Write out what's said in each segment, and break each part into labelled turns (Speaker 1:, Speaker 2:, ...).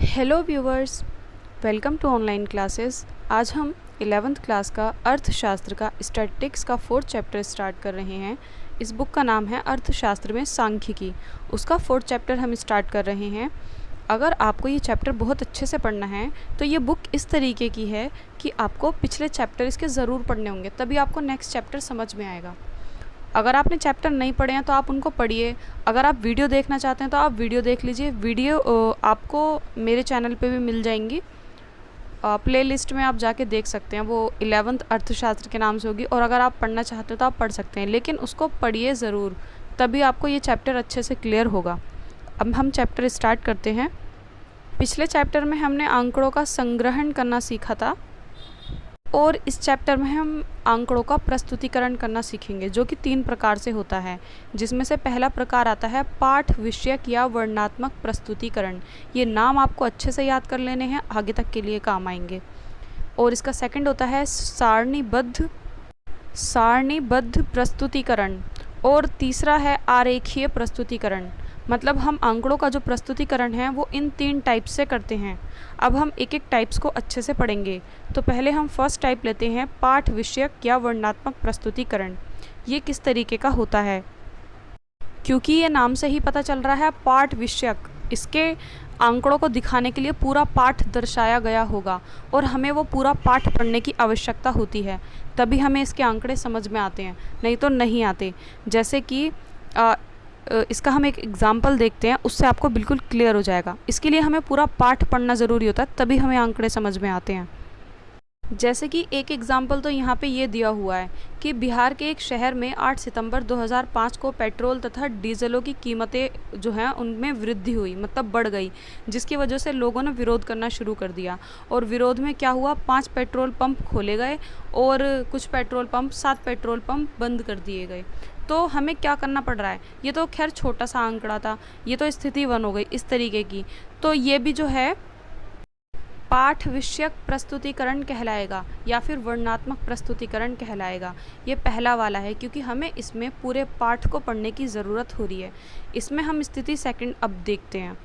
Speaker 1: Hello viewers, welcome to online classes. आज हम 11th class का अर्थशास्त्र का स्टैटिस्टिक्स का 4th चैप्टर स्टार्ट कर रहे हैं। इस बुक का नाम है अर्थशास्त्र में सांख्यिकी। उसका 4th चैप्टर हम स्टार्ट कर रहे हैं। अगर आपको ये चैप्टर बहुत अच्छे से पढ़ना है तो ये बुक इस तरीके की है कि आपको पिछले चैप्टर इसके ज़रूर पढ़ने होंगे, तभी आपको नेक्स्ट चैप्टर समझ में आएगा। अगर आपने चैप्टर नहीं पढ़े हैं तो आप उनको पढ़िए। अगर आप वीडियो देखना चाहते हैं तो आप वीडियो देख लीजिए। वीडियो आपको मेरे चैनल पे भी मिल जाएंगी, प्लेलिस्ट में आप जाके देख सकते हैं। वो 11th अर्थशास्त्र के नाम से होगी, और अगर आप पढ़ना चाहते हो तो आप पढ़ सकते हैं, लेकिन उसको पढ़िए ज़रूर, तभी आपको ये चैप्टर अच्छे से क्लियर होगा। अब हम चैप्टर स्टार्ट करते हैं। पिछले चैप्टर में हमने आंकड़ों का संग्रहण करना सीखा था, और इस चैप्टर में हम आंकड़ों का प्रस्तुतिकरण करना सीखेंगे, जो कि 3 प्रकार से होता है, जिसमें से पहला प्रकार आता है पाठ विषयक या वर्णनात्मक प्रस्तुतिकरण। ये नाम आपको अच्छे से याद कर लेने हैं, आगे तक के लिए काम आएंगे। और इसका सेकंड होता है सारणीबद्ध प्रस्तुतिकरण, और तीसरा है आरेखीय प्रस्तुतिकरण। मतलब हम आंकड़ों का जो प्रस्तुतिकरण है वो इन 3 टाइप्स से करते हैं। अब हम एक एक टाइप्स को अच्छे से पढ़ेंगे। तो पहले हम फर्स्ट टाइप लेते हैं, पाठ विषयक या वर्णनात्मक प्रस्तुतिकरण। ये किस तरीके का होता है? क्योंकि ये नाम से ही पता चल रहा है पाठ विषयक, इसके आंकड़ों को दिखाने के लिए पूरा पाठ दर्शाया गया होगा, और हमें वो पूरा पाठ पढ़ने की आवश्यकता होती है, तभी हमें इसके आंकड़े समझ में आते हैं, नहीं तो नहीं आते। जैसे कि इसका हम एक एग्जाम्पल देखते हैं, उससे आपको बिल्कुल क्लियर हो जाएगा। इसके लिए हमें पूरा पाठ पढ़ना ज़रूरी होता है, तभी हमें आंकड़े समझ में आते हैं। जैसे कि एक एग्जाम्पल तो यहाँ पे ये दिया हुआ है कि बिहार के एक शहर में 8 सितंबर 2005 को पेट्रोल तथा डीजलों की कीमतें जो हैं उनमें वृद्धि हुई, मतलब बढ़ गई, जिसकी वजह से लोगों ने विरोध करना शुरू कर दिया। और विरोध में क्या हुआ, 5 पेट्रोल पंप खोले गए और कुछ पेट्रोल पंप 7 पेट्रोल पंप बंद कर दिए गए। तो हमें क्या करना पड़ रहा है? ये तो खैर छोटा सा आंकड़ा था, ये तो स्थिति 1 हो गई इस तरीके की। तो ये भी जो है पाठ विषयक प्रस्तुतिकरण कहलाएगा या फिर वर्णनात्मक प्रस्तुतिकरण कहलाएगा। ये पहला वाला है, क्योंकि हमें इसमें पूरे पाठ को पढ़ने की ज़रूरत हो रही है। इसमें हम स्थिति सेकंड अब देखते हैं।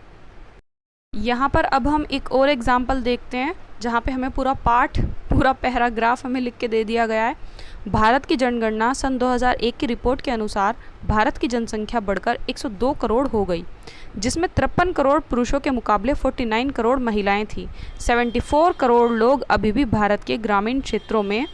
Speaker 1: यहाँ पर अब हम एक और एग्जाम्पल देखते हैं, जहाँ पे हमें पूरा पैराग्राफ हमें लिख के दे दिया गया है। भारत की जनगणना सन 2001 की रिपोर्ट के अनुसार भारत की जनसंख्या बढ़कर 102 करोड़ हो गई, जिसमें 53 करोड़ पुरुषों के मुकाबले 49 करोड़ महिलाएं थीं। 74 करोड़ लोग अभी भी भारत के ग्रामीण क्षेत्रों में,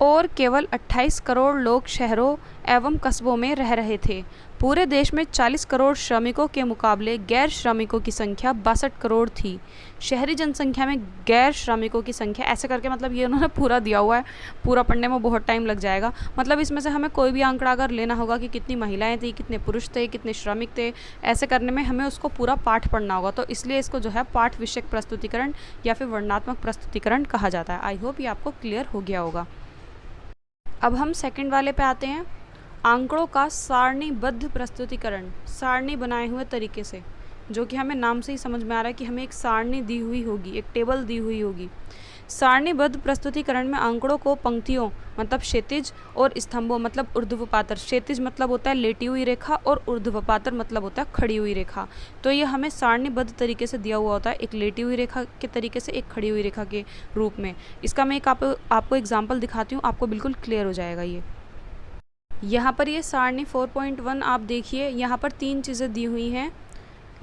Speaker 1: और केवल 28 करोड़ लोग शहरों एवं कस्बों में रह रहे थे। पूरे देश में 40 करोड़ श्रमिकों के मुकाबले गैर श्रमिकों की संख्या 62 करोड़ थी। शहरी जनसंख्या में गैर श्रमिकों की संख्या, ऐसे करके मतलब ये उन्होंने पूरा दिया हुआ है, पूरा पढ़ने में बहुत टाइम लग जाएगा। मतलब इसमें से हमें कोई भी आंकड़ा अगर लेना होगा कि कितनी महिलाएं थी, कितने पुरुष थे, कितने श्रमिक थे, ऐसे करने में हमें उसको पूरा पाठ पढ़ना होगा। तो इसलिए इसको जो है पाठ विषयक प्रस्तुतिकरण या फिर वर्णनात्मक प्रस्तुतिकरण कहा जाता है। आई होप ये आपको क्लियर हो गया होगा। अब हम सेकंड वाले पे आते हैं, आंकड़ों का सारणीबद्ध प्रस्तुतिकरण, सारणी बनाए हुए तरीके से, जो कि हमें नाम से ही समझ में आ रहा है कि हमें एक सारणी दी हुई होगी, एक टेबल दी हुई होगी। सारणीबद्ध प्रस्तुतिकरण में आंकड़ों को पंक्तियों मतलब क्षैतिज और स्तंभों मतलब ऊर्ध्वपातर, क्षैतिज मतलब होता है लेटी हुई रेखा और ऊर्ध्वपातर मतलब होता है खड़ी हुई रेखा। तो ये हमें सारणीबद्ध तरीके से दिया हुआ होता है, एक लेटी हुई रेखा के तरीके से, एक खड़ी हुई रेखा के रूप में। इसका मैं एक आपको एग्जाम्पल दिखाती हूँ, आपको बिल्कुल क्लियर हो जाएगा। ये यहाँ पर ये सारणी 4.1 आप देखिए, यहाँ पर 3 चीज़ें दी हुई हैं,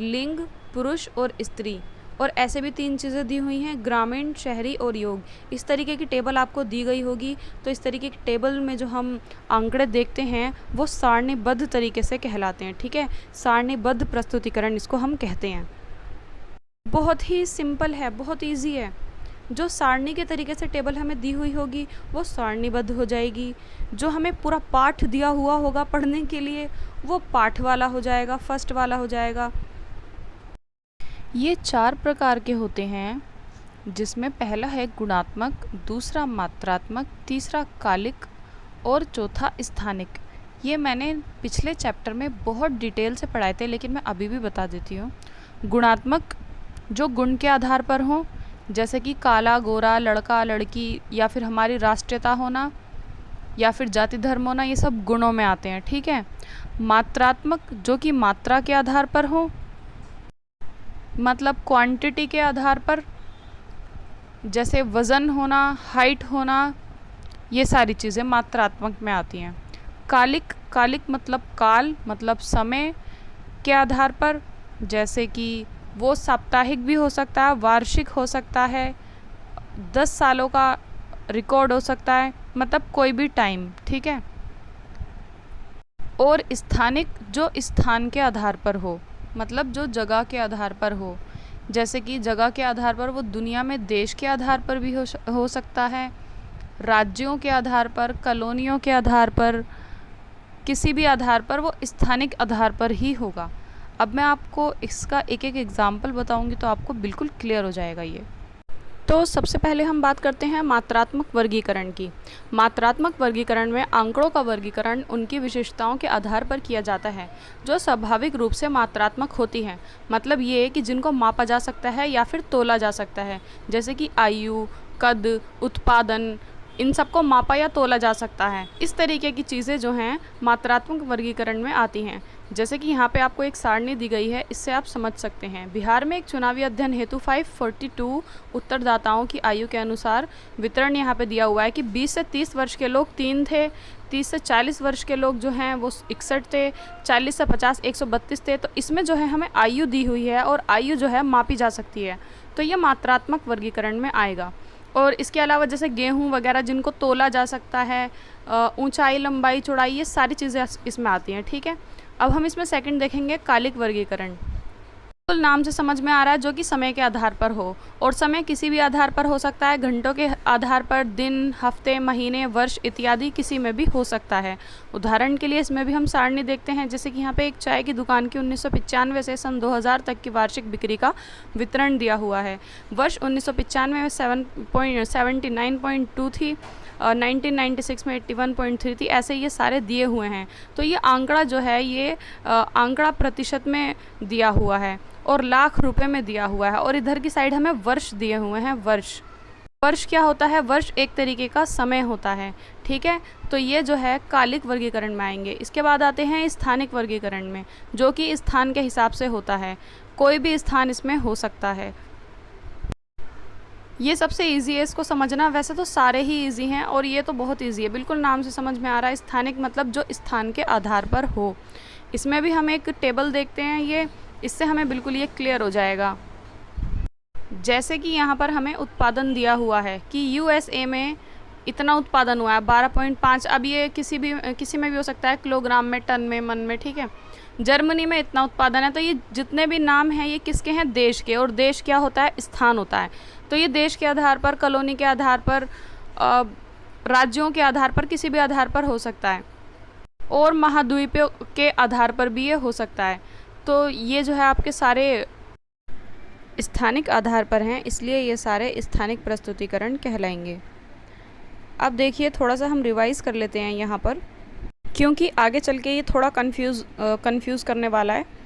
Speaker 1: लिंग, पुरुष और स्त्री, और ऐसे भी 3 चीज़ें दी हुई हैं, ग्रामीण, शहरी और योग। इस तरीके की टेबल आपको दी गई होगी। तो इस तरीके की टेबल में जो हम आंकड़े देखते हैं वो सारणीबद्ध तरीके से कहलाते हैं। ठीक है, सारणीबद्ध प्रस्तुतिकरण इसको हम कहते हैं। बहुत ही सिंपल है, बहुत ईजी है। जो सारणी के तरीके से टेबल हमें दी हुई होगी वो सारणीबद्ध हो जाएगी। जो हमें पूरा पाठ दिया हुआ होगा पढ़ने के लिए वो पाठ वाला हो जाएगा, फर्स्ट वाला हो जाएगा। ये 4 प्रकार के होते हैं, जिसमें पहला है गुणात्मक, दूसरा मात्रात्मक, तीसरा कालिक और चौथा स्थानिक। ये मैंने पिछले चैप्टर में बहुत डिटेल से पढ़ाए थे, लेकिन मैं अभी भी बता देती हूँ। गुणात्मक जो गुण के आधार पर हों, जैसे कि काला, गोरा, लड़का, लड़की, या फिर हमारी राष्ट्रीयता होना, या फिर जाति धर्म होना, ये सब गुणों में आते हैं। ठीक है। मात्रात्मक जो कि मात्रा के आधार पर हो, मतलब क्वांटिटी के आधार पर, जैसे वज़न होना, हाइट होना, ये सारी चीज़ें मात्रात्मक में आती हैं। कालिक, कालिक मतलब काल, मतलब समय के आधार पर, जैसे कि वो साप्ताहिक भी हो सकता है, वार्षिक हो सकता है, 10 सालों का रिकॉर्ड हो सकता है, मतलब कोई भी टाइम, ठीक है। और स्थानिक, जो स्थान के आधार पर हो, मतलब जो जगह के आधार पर हो, जैसे कि जगह के आधार पर वो दुनिया में देश के आधार पर भी हो सकता है, राज्यों के आधार पर, कॉलोनियों के आधार पर, किसी भी आधार पर, वो स्थानिक आधार पर ही होगा। अब मैं आपको इसका एक एक एग्जाम्पल बताऊंगी तो आपको बिल्कुल क्लियर हो जाएगा ये। तो सबसे पहले हम बात करते हैं मात्रात्मक वर्गीकरण की। मात्रात्मक वर्गीकरण में आंकड़ों का वर्गीकरण उनकी विशेषताओं के आधार पर किया जाता है, जो स्वाभाविक रूप से मात्रात्मक होती हैं। मतलब ये है कि जिनको मापा जा सकता है या फिर तोला जा सकता है, जैसे कि आयु, कद, उत्पादन, इन सबको मापा या तोला जा सकता है। इस तरीके की चीज़ें जो हैं मात्रात्मक वर्गीकरण में आती हैं। जैसे कि यहाँ पे आपको एक सारणी दी गई है, इससे आप समझ सकते हैं। बिहार में एक चुनावी अध्ययन हेतु 542 उत्तरदाताओं की आयु के अनुसार वितरण यहाँ पे दिया हुआ है कि 20 से 30 वर्ष के लोग 3 थे, 30 से 40 वर्ष के लोग जो हैं वो 61 थे, 40 से 50 132 थे। तो इसमें जो है हमें आयु दी हुई है और आयु जो है मापी जा सकती है, तो ये मात्रात्मक वर्गीकरण में आएगा। और इसके अलावा जैसे गेहूँ वगैरह जिनको तोला जा सकता है, ऊंचाई, लंबाई, चौड़ाई, ये सारी चीज़ें इसमें आती हैं, ठीक है। अब हम इसमें सेकंड देखेंगे कालिक वर्गीकरण। बिल्कुल नाम से समझ में आ रहा है, जो कि समय के आधार पर हो, और समय किसी भी आधार पर हो सकता है, घंटों के आधार पर, दिन, हफ्ते, महीने, वर्ष इत्यादि किसी में भी हो सकता है। उदाहरण के लिए इसमें भी हम सारणी देखते हैं, जैसे कि यहाँ पे एक चाय की दुकान की 1995 से सन 2000 तक की वार्षिक बिक्री का वितरण दिया हुआ है। वर्ष 1995 में 79.2 थी, 1996 में 81.3 थी, ऐसे ये सारे दिए हुए हैं। तो ये आंकड़ा जो है ये आंकड़ा प्रतिशत में दिया हुआ है और लाख रुपए में दिया हुआ है। और इधर की साइड हमें वर्ष दिए हुए हैं। वर्ष, वर्ष क्या होता है? वर्ष एक तरीके का समय होता है, ठीक है। तो ये जो है कालिक वर्गीकरण में आएंगे। इसके बाद आते हैं स्थानिक वर्गीकरण में, जो कि स्थान के हिसाब से होता है, कोई भी स्थान इसमें हो सकता है। ये सबसे इजी है इसको समझना, वैसे तो सारे ही इजी हैं और ये तो बहुत इजी है, बिल्कुल नाम से समझ में आ रहा है। स्थानिक मतलब जो स्थान के आधार पर हो। इसमें भी हम एक टेबल देखते हैं, ये इससे हमें बिल्कुल ये क्लियर हो जाएगा। जैसे कि यहाँ पर हमें उत्पादन दिया हुआ है कि यूएसए में इतना उत्पादन हुआ है 12.5, अब ये किसी में भी हो सकता है, किलोग्राम में, टन में, मन में, ठीक है। जर्मनी में इतना उत्पादन है। तो ये जितने भी नाम हैं ये किसके हैं? देश के। और देश क्या होता है? स्थान होता है। तो ये देश के आधार पर, कॉलोनी के आधार पर, राज्यों के आधार पर, किसी भी आधार पर हो सकता है, और महाद्वीपों के आधार पर भी ये हो सकता है। तो ये जो है आपके सारे स्थानिक आधार पर हैं, इसलिए ये सारे स्थानिक प्रस्तुतिकरण कहलाएंगे। अब देखिए थोड़ा सा हम रिवाइज़ कर लेते हैं यहाँ पर, क्योंकि आगे चल के ये थोड़ा कंफ्यूज करने वाला है।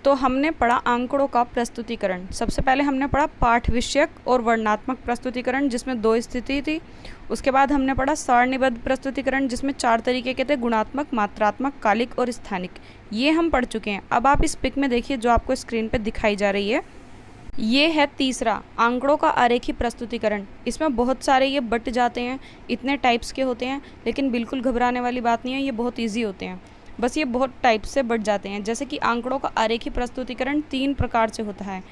Speaker 1: तो हमने पढ़ा आंकड़ों का प्रस्तुतिकरण। सबसे पहले हमने पढ़ा पाठ विषयक और वर्णनात्मक प्रस्तुतिकरण, जिसमें 2 स्थिति थी। उसके बाद हमने पढ़ा सारणीबद्ध प्रस्तुतिकरण, जिसमें 4 तरीके के थे, गुणात्मक, मात्रात्मक, कालिक और स्थानिक। ये हम पढ़ चुके हैं। अब आप इस पिक में देखिए जो आपको स्क्रीन पर दिखाई जा रही है, ये है तीसरा, आंकड़ों का आरेखीय प्रस्तुतिकरण। इसमें बहुत सारे ये बट जाते हैं, इतने टाइप्स के होते हैं, लेकिन बिल्कुल घबराने वाली बात नहीं है, ये बहुत इजी होते हैं, बस ये बहुत टाइप्स से बट जाते हैं। जैसे कि आंकड़ों का आरेखीय प्रस्तुतिकरण 3 प्रकार से होता है,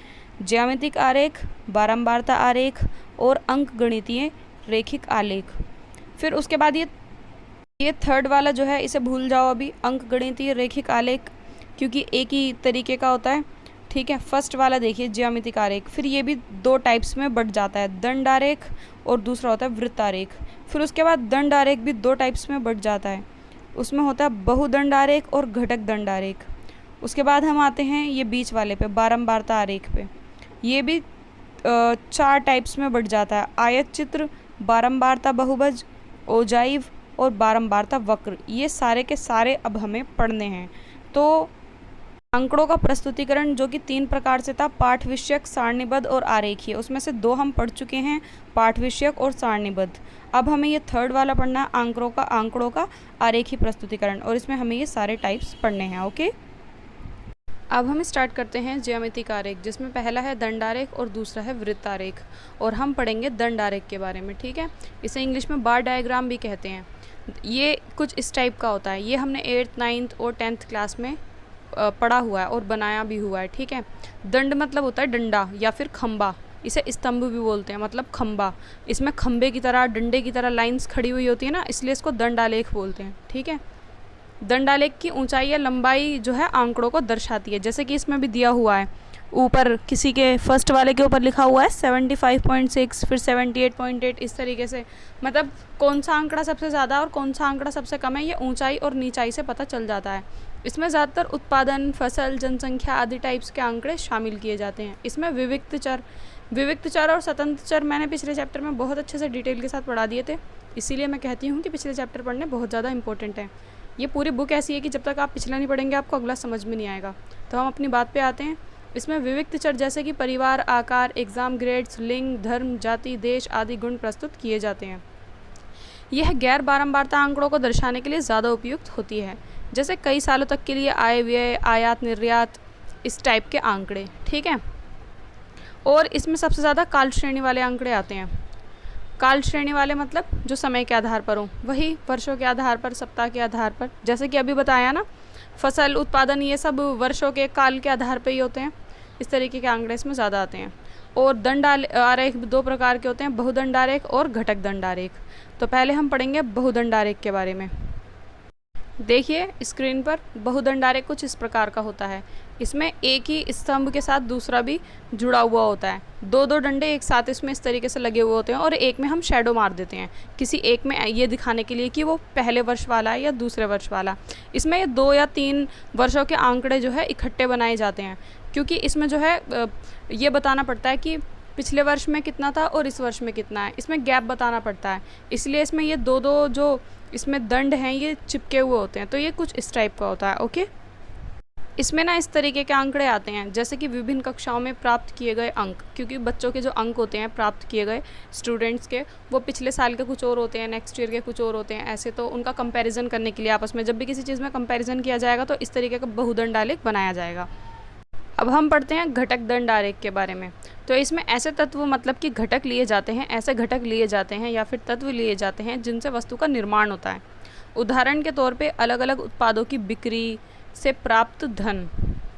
Speaker 1: ज्यामितिक आरेख, बारंबारता आरेख और अंकगणितीय रेखिक आलेख। फिर उसके बाद ये थर्ड वाला जो है, इसे भूल जाओ अभी, अंकगणितीय रेखिक आलेख, क्योंकि एक ही तरीके का होता है, ठीक है। फर्स्ट वाला देखिए ज्यामितिक आरेख, फिर ये भी 2 टाइप्स में बट जाता है, दंड आरेख और दूसरा होता है वृत्त आरेख। फिर उसके बाद दंड आरेख भी 2 टाइप्स में बट जाता है, उसमें होता है बहुदंड आरेख और घटक दंड आरेख। उसके बाद हम आते हैं ये बीच वाले पे, बारंबारता आरेख पे। ये भी 4 टाइप्स में बट जाता है, आयत चित्र, बारंबारता बहुभुज, ओजाइव और बारंबारता वक्र। ये सारे के सारे अब हमें पढ़ने हैं। तो आंकड़ों का प्रस्तुतिकरण जो कि 3 प्रकार से था, पाठ विषयक, सारणीबद्ध और आरेखीय। उसमें से 2 हम पढ़ चुके हैं, पाठ विषयक और सारणीबद्ध। अब हमें ये थर्ड वाला पढ़ना है, आंकड़ों का आरेखीय प्रस्तुतिकरण, और इसमें हमें ये सारे टाइप्स पढ़ने हैं, ओके। अब हम स्टार्ट करते हैं ज्यामितिक आरेख, जिसमें पहला है दंड आरेख और दूसरा है वृत्त आरेख। और हम पढ़ेंगे दंड आरेख के बारे में, ठीक है। इसे इंग्लिश में बार डायग्राम भी कहते हैं। ये कुछ इस टाइप का होता है। ये हमने 8th 9th और 10th क्लास में पढ़ा हुआ है और बनाया भी हुआ है, ठीक है। दंड मतलब होता है डंडा या फिर खंबा। इसे स्तंभ भी बोलते हैं, मतलब खंबा। इसमें खंबे की तरह, डंडे की तरह लाइंस खड़ी हुई होती है ना, इसलिए इसको दंडालेख बोलते हैं, ठीक है। दंडालेख की ऊंचाई या लंबाई जो है आंकड़ों को दर्शाती है, जैसे कि इसमें भी दिया हुआ है। ऊपर किसी के फर्स्ट वाले के ऊपर लिखा हुआ है 75.6, फिर 78.8, इस तरीके से। मतलब कौन सा आंकड़ा सबसे ज़्यादा और कौन सा आंकड़ा सबसे कम है, ये ऊंचाई और नीचाई से पता चल जाता है। इसमें ज़्यादातर उत्पादन, फसल, जनसंख्या आदि टाइप्स के आंकड़े शामिल किए जाते हैं। इसमें विविक्त चर और स्वतंत्र चर मैंने पिछले चैप्टर में बहुत अच्छे से डिटेल के साथ पढ़ा दिए थे, इसीलिए मैं कहती हूँ कि पिछले चैप्टर पढ़ने बहुत ज़्यादा इंपॉर्टेंट है। ये पूरी बुक ऐसी है कि जब तक आप पिछला नहीं पढ़ेंगे आपको अगला समझ में नहीं आएगा। तो हम अपनी बात पे आते हैं। इसमें विविक्त चर जैसे कि परिवार, आकार, एग्ज़ाम ग्रेड्स, लिंग, धर्म, जाति, देश आदि गुण प्रस्तुत किए जाते हैं। यह गैर बारंबारता आंकड़ों को दर्शाने के लिए ज़्यादा उपयुक्त होती है, जैसे कई सालों तक के लिए आय व्यय, आयात निर्यात, इस टाइप के आंकड़े, ठीक है। और इसमें सबसे ज़्यादा काल श्रेणी वाले आंकड़े आते हैं। काल श्रेणी वाले मतलब जो समय के आधार पर हो, वही वर्षों के आधार पर, सप्ताह के आधार पर, जैसे कि अभी बताया ना, फसल, उत्पादन, ये सब वर्षों के काल के आधार पर ही होते हैं। इस तरीके के आंकड़े इसमें ज़्यादा आते हैं। और दंड आरेख दो प्रकार के होते हैं, बहुदंड आरेख और घटक दंड आरेख। तो पहले हम पढ़ेंगे बहुदंड आरेख के बारे में। देखिए स्क्रीन पर, बहुदंड आरेख कुछ इस प्रकार का होता है। इसमें एक ही स्तंभ के साथ दूसरा भी जुड़ा हुआ होता है। दो दो डंडे एक साथ इसमें इस तरीके से लगे हुए होते हैं और एक में हम शेडो मार देते हैं, किसी एक में ये दिखाने के लिए कि वो पहले वर्ष वाला है या दूसरे वर्ष वाला। इसमें ये 2 या 3 वर्षों के आंकड़े जो है इकट्ठे बनाए जाते हैं, क्योंकि इसमें जो है ये बताना पड़ता है कि पिछले वर्ष में कितना था और इस वर्ष में कितना है। इसमें गैप बताना पड़ता है, इसलिए इसमें ये दो दो जो इसमें दंड हैं ये चिपके हुए होते हैं। तो ये कुछ इस टाइप का होता है, ओके। इसमें ना इस तरीके के आंकड़े आते हैं, जैसे कि विभिन्न कक्षाओं में प्राप्त किए गए अंक, क्योंकि बच्चों के जो अंक होते हैं प्राप्त किए गए स्टूडेंट्स के, वो पिछले साल के कुछ और होते हैं, नेक्स्ट ईयर के कुछ और होते हैं, ऐसे। तो उनका कंपैरिजन करने के लिए आपस में जब भी किसी चीज़ में कंपैरिजन किया जाएगा तो इस तरीके का बहुदंड आलेख बनाया जाएगा। अब हम पढ़ते हैं घटक दंड आरेख के बारे में। तो इसमें ऐसे तत्व, मतलब कि घटक लिए जाते हैं, ऐसे घटक लिए जाते हैं या फिर तत्व लिए जाते हैं जिनसे वस्तु का निर्माण होता है। उदाहरण के तौर पे अलग अलग उत्पादों की बिक्री से प्राप्त धन,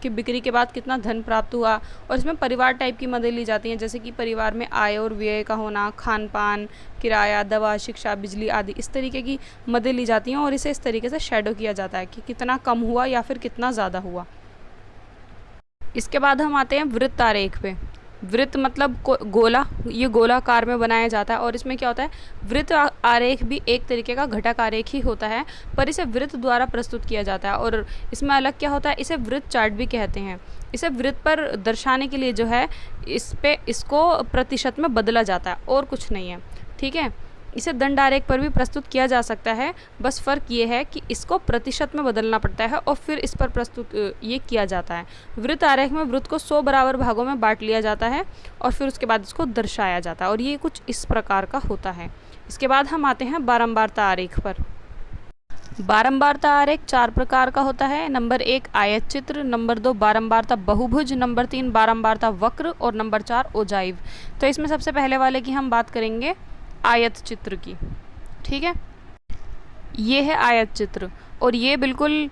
Speaker 1: कि बिक्री के बाद कितना धन प्राप्त हुआ। और इसमें परिवार टाइप की मदद ली जाती हैं, जैसे कि परिवार में आय और व्यय का होना, खान पान, किराया, दवा, शिक्षा, बिजली आदि, इस तरीके की मदद ली जाती हैं। और इसे इस तरीके से शेडो किया जाता है कि कितना कम हुआ या फिर कितना ज़्यादा हुआ। इसके बाद हम आते हैं वृत्त आरेख पे। वृत्त मतलब गोला, ये गोलाकार में बनाया जाता है। और इसमें क्या होता है, वृत्त आरेख भी एक तरीके का घटक आरेख ही होता है, पर इसे वृत्त द्वारा प्रस्तुत किया जाता है। और इसमें अलग क्या होता है, इसे वृत्त चार्ट भी कहते हैं। इसे वृत्त पर दर्शाने के लिए जो है इसको प्रतिशत में बदला जाता है और कुछ नहीं है, ठीक है। इसे दंड आरेख पर भी प्रस्तुत किया जा सकता है, बस फ़र्क ये है कि इसको प्रतिशत में बदलना पड़ता है और फिर इस पर प्रस्तुत ये किया जाता है। वृत्त आरेख में वृत्त को 100 बराबर भागों में बांट लिया जाता है और फिर उसके बाद इसको दर्शाया जाता है, और ये कुछ इस प्रकार का होता है। इसके बाद हम आते हैं बारंबारता आरेख पर। बारंबारता आरेख 4 प्रकार का होता है। नंबर 1 आयत चित्र, नंबर 2 बारंबारता बहुभुज, नंबर 3 बारंबारता वक्र और नंबर 4 ओजाइव। तो इसमें सबसे पहले वाले की हम बात करेंगे आयत चित्र की, ठीक है। ये है आयत चित्र और ये बिल्कुल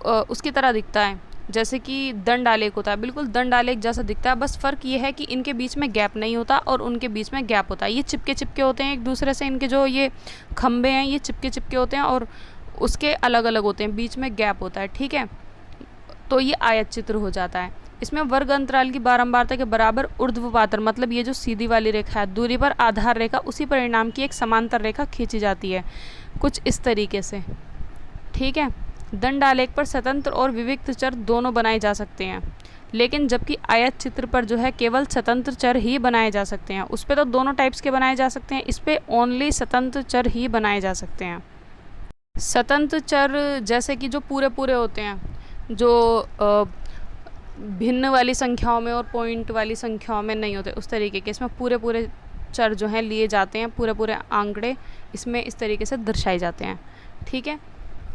Speaker 1: उसकी तरह दिखता है जैसे कि दंड आलेख होता है, बिल्कुल दंड आलेख जैसा दिखता है। बस फ़र्क ये है कि इनके बीच में गैप नहीं होता और उनके बीच में गैप होता है। ये चिपके चिपके होते हैं एक दूसरे से, इनके जो ये खंबे हैं ये चिपके चिपके होते हैं और उसके अलग अलग होते हैं, बीच में गैप होता है, ठीक है। तो ये आयत चित्र हो जाता है। इसमें वर्ग अंतराल की बारंबारता के बराबर ऊर्ध्वपातर, मतलब ये जो सीधी वाली रेखा है, दूरी पर आधार रेखा, उसी परिणाम की एक समांतर रेखा खींची जाती है, कुछ इस तरीके से, ठीक है। दंड आलेख पर स्वतंत्र और विविक्त चर दोनों बनाए जा सकते हैं, लेकिन जबकि आयत चित्र पर जो है केवल स्वतंत्र चर ही बनाए जा सकते हैं। उस पर तो दोनों टाइप्स के बनाए जा सकते हैं, इस पर ओनली स्वतंत्र चर ही बनाए जा सकते हैं। स्वतंत्र चर जैसे कि जो पूरे पूरे होते हैं, जो भिन्न वाली संख्याओं में और पॉइंट वाली संख्याओं में नहीं होते, उस तरीके के इसमें पूरे पूरे चर जो हैं लिए जाते हैं, पूरे पूरे आंकड़े इसमें इस तरीके से दर्शाए जाते हैं, ठीक है।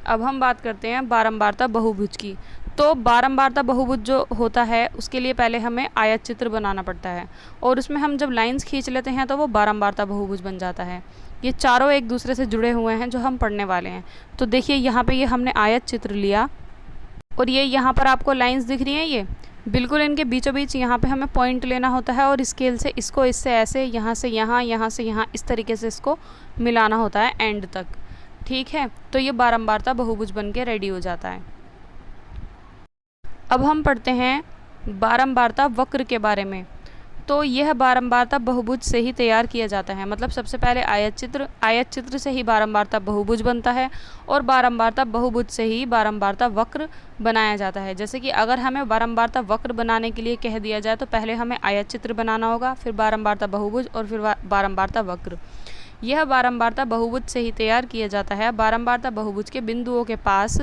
Speaker 1: अब हम बात करते हैं बारंबारता बहुभुज की। तो बारंबारता बहुभुज जो होता है उसके लिए पहले हमें आयत चित्र बनाना पड़ता है, और उसमें हम जब लाइंस खींच लेते हैं तो वो बारंबारता बहुभुज बन जाता है। ये चारों एक दूसरे से जुड़े हुए हैं जो हम पढ़ने वाले हैं। तो देखिए यहाँ पे ये हमने आयत चित्र लिया, और ये यहाँ पर आपको लाइंस दिख रही हैं, ये बिल्कुल इनके बीचों बीच यहाँ पे हमें पॉइंट लेना होता है, और स्केल से इसको इससे ऐसे यहाँ से यहाँ, यहाँ से यहाँ, इस तरीके से इसको मिलाना होता है एंड तक। ठीक है, तो ये बारंबारता बहुभुज बन के रेडी हो जाता है। अब हम पढ़ते हैं बारंबारता वक्र के बारे में। तो यह बारंबारता बहुभुज से ही तैयार किया जाता है, मतलब सबसे पहले आयत चित्र से ही बारंबारता बहुभुज बनता है, और बारंबारता बहुभुज से ही बारंबारता वक्र बनाया जाता है। जैसे कि अगर हमें बारंबारता वक्र बनाने के लिए कह दिया जाए तो पहले हमें आयत चित्र बनाना होगा, फिर बारंबारता बहुभुज, और फिर बारंबारता वक्र। यह बारंबारता बहुभुज से ही तैयार किया जाता है। बारंबारता बहुभुज के बिंदुओं के पास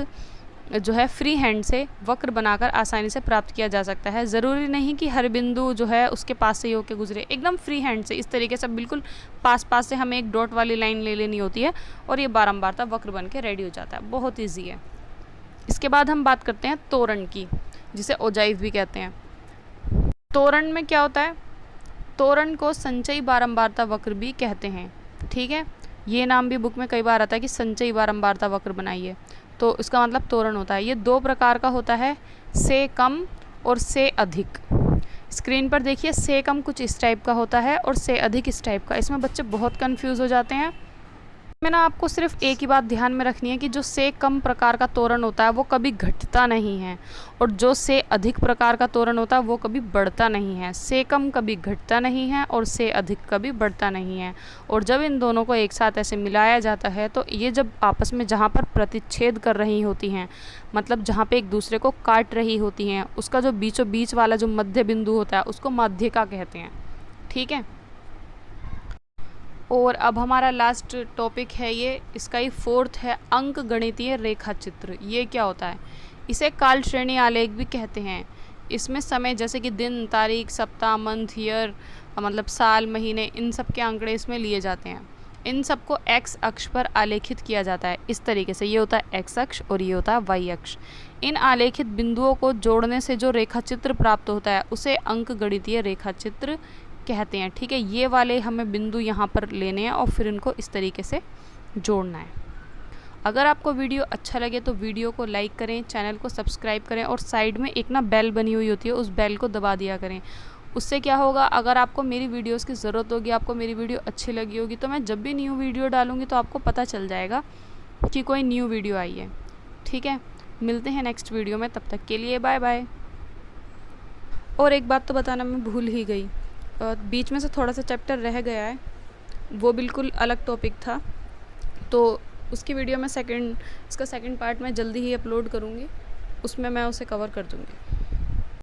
Speaker 1: जो है फ्री हैंड से वक्र बनाकर आसानी से प्राप्त किया जा सकता है। ज़रूरी नहीं कि हर बिंदु जो है उसके पास से ही होकर गुजरे, एकदम फ्री हैंड से इस तरीके से बिल्कुल पास पास से हमें एक डॉट वाली लाइन ले लेनी होती है, और ये बारंबारता वक्र बन के रेडी हो जाता है। बहुत ईजी है। इसके बाद हम बात करते हैं तोरण की, जिसे ओजाइव भी कहते हैं। तोरण में क्या होता है? तोरण को संचयी बारंबारता वक्र भी कहते हैं। ठीक है, ये नाम भी बुक में कई बार आता है कि संचयी बारंबारता वक्र बनाइए, तो इसका मतलब तोरण होता है। ये दो प्रकार का होता है, से कम और से अधिक। स्क्रीन पर देखिए, से कम कुछ इस टाइप का होता है और से अधिक इस टाइप का। इसमें बच्चे बहुत कंफ्यूज हो जाते हैं। में ना आपको सिर्फ एक ही बात ध्यान में रखनी है कि जो से कम प्रकार का तोरण होता है वो कभी घटता नहीं है, और जो से अधिक प्रकार का तोरण होता है वो कभी बढ़ता नहीं है। से कम कभी घटता नहीं है और से अधिक कभी बढ़ता नहीं है। और जब इन दोनों को एक साथ ऐसे मिलाया जाता है तो ये जब आपस में जहाँ पर प्रतिच्छेद कर रही होती हैं, मतलब जहाँ पे एक दूसरे को काट रही होती हैं, उसका जो बीचों बीच वाला जो मध्य बिंदु होता है उसको माध्यिका कहते हैं। ठीक है, और अब हमारा लास्ट टॉपिक है ये, इसका ही फोर्थ है अंक गणितीय रेखा चित्र। ये क्या होता है? इसे काल श्रेणी आलेख भी कहते हैं। इसमें समय जैसे कि दिन, तारीख, सप्ताह, मंथ, ईयर, मतलब साल, महीने, इन सब के आंकड़े इसमें लिए जाते हैं। इन सबको एक्स अक्ष पर आलेखित किया जाता है इस तरीके से। ये होता है एक्स अक्ष और ये होता है वाई अक्ष। इन आलेखित बिंदुओं को जोड़ने से जो रेखा चित्र प्राप्त होता है उसे अंक गणितीय रेखा चित्र कहते हैं। ठीक है, ये वाले हमें बिंदु यहाँ पर लेने हैं और फिर इनको इस तरीके से जोड़ना है। अगर आपको वीडियो अच्छा लगे तो वीडियो को लाइक करें, चैनल को सब्सक्राइब करें, और साइड में एक ना बेल बनी हुई होती है, उस बेल को दबा दिया करें। उससे क्या होगा, अगर आपको मेरी वीडियोस की ज़रूरत होगी, आपको मेरी वीडियो अच्छी लगी होगी, तो मैं जब भी न्यू वीडियो डालूँगी तो आपको पता चल जाएगा कि कोई न्यू वीडियो आई है। ठीक है, मिलते हैं नेक्स्ट वीडियो में, तब तक के लिए बाय बाय। और एक बात तो बताना मैं भूल ही गई, बीच में से थोड़ा सा चैप्टर रह गया है, वो बिल्कुल अलग टॉपिक था, तो उसकी वीडियो मैं इसका सेकंड पार्ट मैं जल्दी ही अपलोड करूँगी, उसमें मैं उसे कवर कर दूँगी।